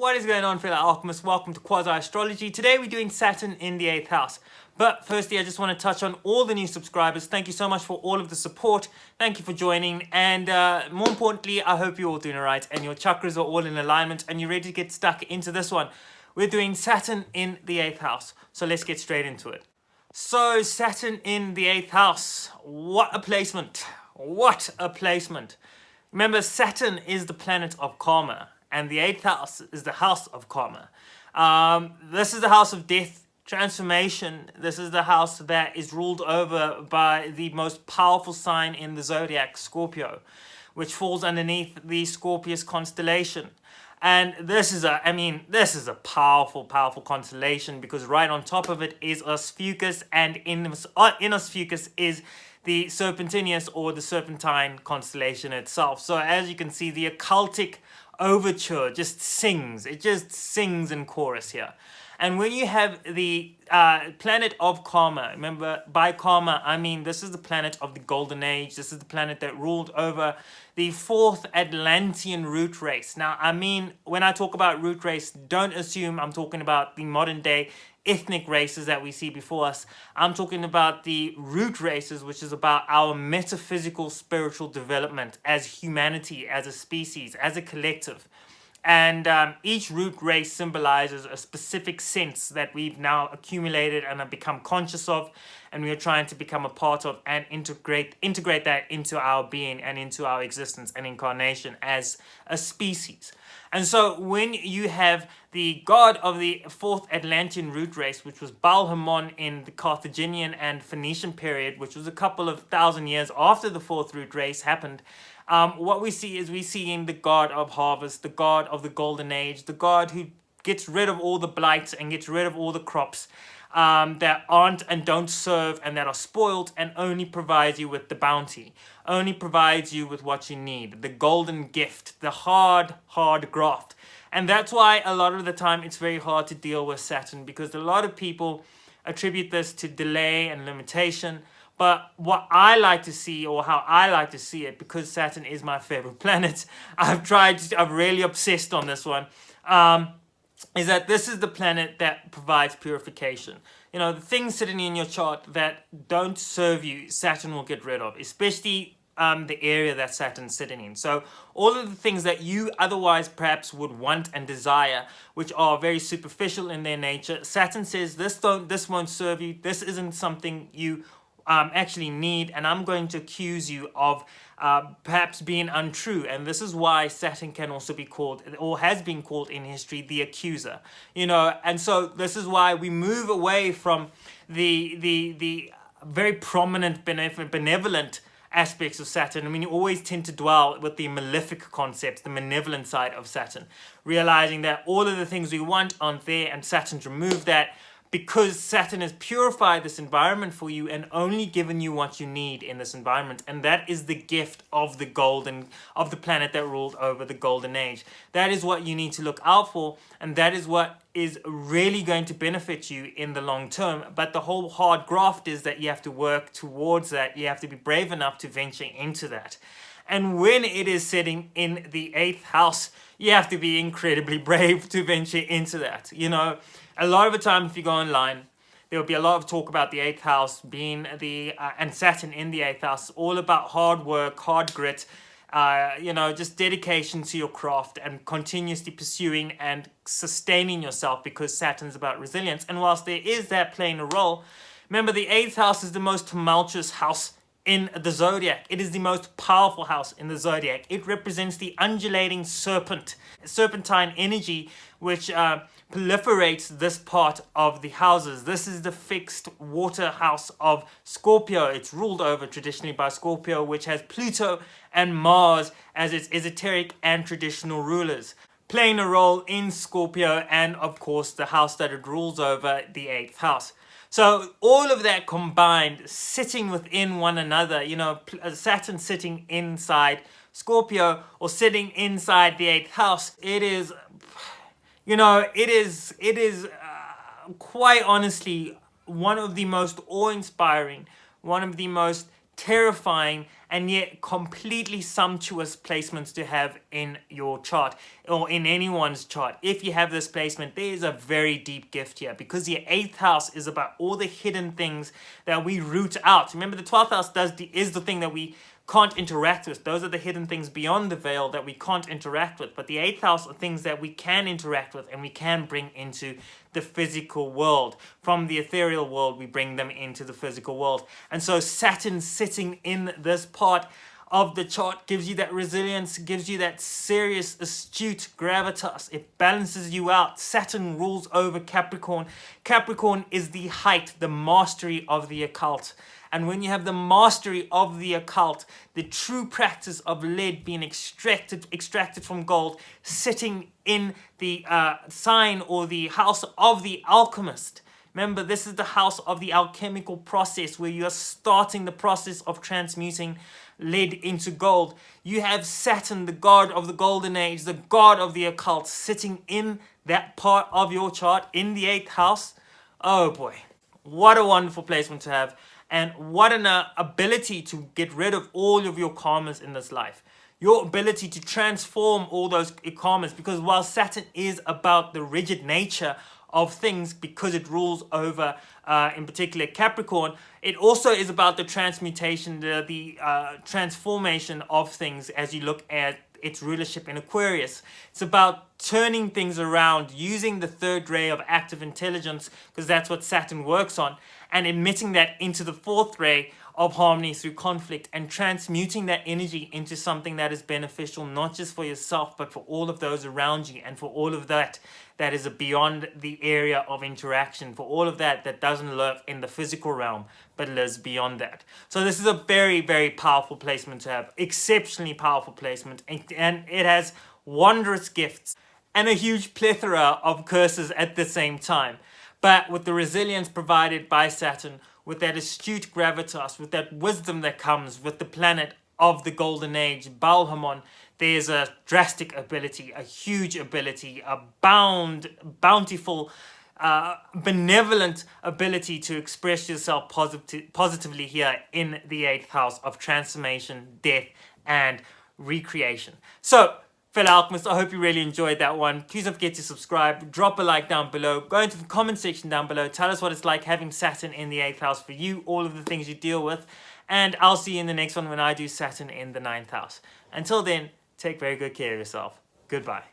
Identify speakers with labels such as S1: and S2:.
S1: What is going on, fellow alchemists? Welcome to Astrology. Today we're doing Saturn in the 8th house. But firstly, I just want to touch on all the new subscribers. Thank you so much for all of the support. Thank you for joining. And more importantly, I hope you're all doing all right and your chakras are all in alignment and you're ready to get stuck into this one. We're doing Saturn in the 8th house. So let's get straight into it. So Saturn in the 8th house. What a placement. What a placement. Remember, Saturn is the planet of karma. And the 8th house is the house of karma. This is the house of death, transformation. This is the house that is ruled over by the most powerful sign in the zodiac, Scorpio, which falls underneath the Scorpius constellation. And this is a powerful constellation because right on top of it is Ophiuchus, and in Ophiuchus is the Serpentinous or the Serpentine constellation itself. So as you can see, the occultic overture just sings. It just sings in chorus here. And when you have the planet of karma, remember, by karma I mean this is the planet of the golden age. This is the planet that ruled over the 4th Atlantean root race. Now, I mean, when I talk about root race, don't assume I'm talking about the modern day ethnic races that we see before us. I'm talking about the root races, which is about our metaphysical spiritual development as humanity, as a species, as a collective. And each root race symbolizes a specific sense that we've now accumulated and have become conscious of, and we are trying to become a part of and integrate that into our being and into our existence and incarnation as a species. And so when you have the god of the 4th Atlantean root race, which was Baal-Hamon in the Carthaginian and Phoenician period, which was a couple of thousand years after the 4th root race happened, what we see is the god of harvest, the god of the golden age, the god who gets rid of all the blights and gets rid of all the crops that aren't and don't serve and that are spoiled, and only provides you with the bounty, only provides you with what you need, the golden gift, the hard graft. And that's why a lot of the time it's very hard to deal with Saturn, because a lot of people attribute this to delay and limitation. But what I like to see, or how I like to see it, because Saturn is my favorite planet, I've really obsessed on this one, is that this is the planet that provides purification. You know, the things sitting in your chart that don't serve you, Saturn will get rid of, especially the area that Saturn's sitting in. So all of the things that you otherwise perhaps would want and desire, which are very superficial in their nature, Saturn says this won't serve you, this isn't something you actually need, and I'm going to accuse you of perhaps being untrue. And this is why Saturn can also be called, or has been called in history, the accuser. You know, and so this is why we move away from the very prominent benevolent aspects of Saturn. I mean, you always tend to dwell with the malefic concepts, the malevolent side of Saturn, realizing that all of the things we want aren't there, and Saturn's removed that, because Saturn has purified this environment for you and only given you what you need in this environment. And that is the gift of the planet that ruled over the golden age. That is what you need to look out for, and that is what is really going to benefit you in the long term. But the whole hard graft is that you have to work towards that. You have to be brave enough to venture into that. And when it is sitting in the 8th house, you have to be incredibly brave to venture into that. You know, a lot of the time, if you go online, there will be a lot of talk about the 8th house being and Saturn in the 8th house, all about hard work, hard grit, you know, just dedication to your craft and continuously pursuing and sustaining yourself, because Saturn's about resilience. And whilst there is that playing a role, remember, the 8th house is the most tumultuous house in the zodiac. It is the most powerful house in the zodiac. It represents the undulating serpentine energy, which proliferates this part of the houses. This is the fixed water house of Scorpio. It's ruled over traditionally by Scorpio, which has Pluto and Mars as its esoteric and traditional rulers, playing a role in Scorpio, and of course the house that it rules over, the 8th house. So all of that combined, sitting within one another, you know, Saturn sitting inside Scorpio or sitting inside the 8th house, it is, you know, it is quite honestly one of the most awe-inspiring, one of the most terrifying and yet completely sumptuous placements to have in your chart or in anyone's chart. If you have this placement, there is a very deep gift here, because the 8th house is about all the hidden things that we root out. Remember, the 12th house is the thing that we can't interact with. Those are the hidden things beyond the veil that we can't interact with. But the 8th house are things that we can interact with and we can bring into the physical world. From the ethereal world, we bring them into the physical world. And so Saturn sitting in this part of the chart gives you that resilience, gives you that serious, astute gravitas. It balances you out. Saturn rules over Capricorn. Capricorn is the height, the mastery of the occult. And when you have the mastery of the occult, the true practice of lead being extracted from gold, sitting in the sign or the house of the alchemist. Remember, this is the house of the alchemical process, where you are starting the process of transmuting lead into gold. You have Saturn, the god of the golden age, the god of the occult, sitting in that part of your chart in the 8th house. Oh boy, what a wonderful placement to have. And what an ability to get rid of all of your karmas in this life. Your ability to transform all those karmas, because while Saturn is about the rigid nature of things, because it rules over, in particular, Capricorn, it also is about the transmutation, the transformation of things as you look at its rulership in Aquarius. It's about turning things around, using the 3rd ray of active intelligence, because that's what Saturn works on, and emitting that into the 4th ray of harmony through conflict, and transmuting that energy into something that is beneficial, not just for yourself, but for all of those around you, and for all of that that is beyond the area of interaction, for all of that that doesn't live in the physical realm, but lives beyond that. So this is a very, very powerful placement to have, exceptionally powerful placement, and it has wondrous gifts and a huge plethora of curses at the same time. But with the resilience provided by Saturn, with that astute gravitas, with that wisdom that comes with the planet of the golden age, Balhamon, there's a drastic ability, a huge ability, a bountiful, benevolent ability to express yourself positively here in the 8th house of transformation, death, and recreation. So, fellow alchemists, I hope you really enjoyed that one. Please don't forget to subscribe, drop a like down below, go into the comment section down below, tell us what it's like having Saturn in the 8th house for you, all of the things you deal with, and I'll see you in the next one when I do Saturn in the 9th house. Until then, take very good care of yourself. Goodbye.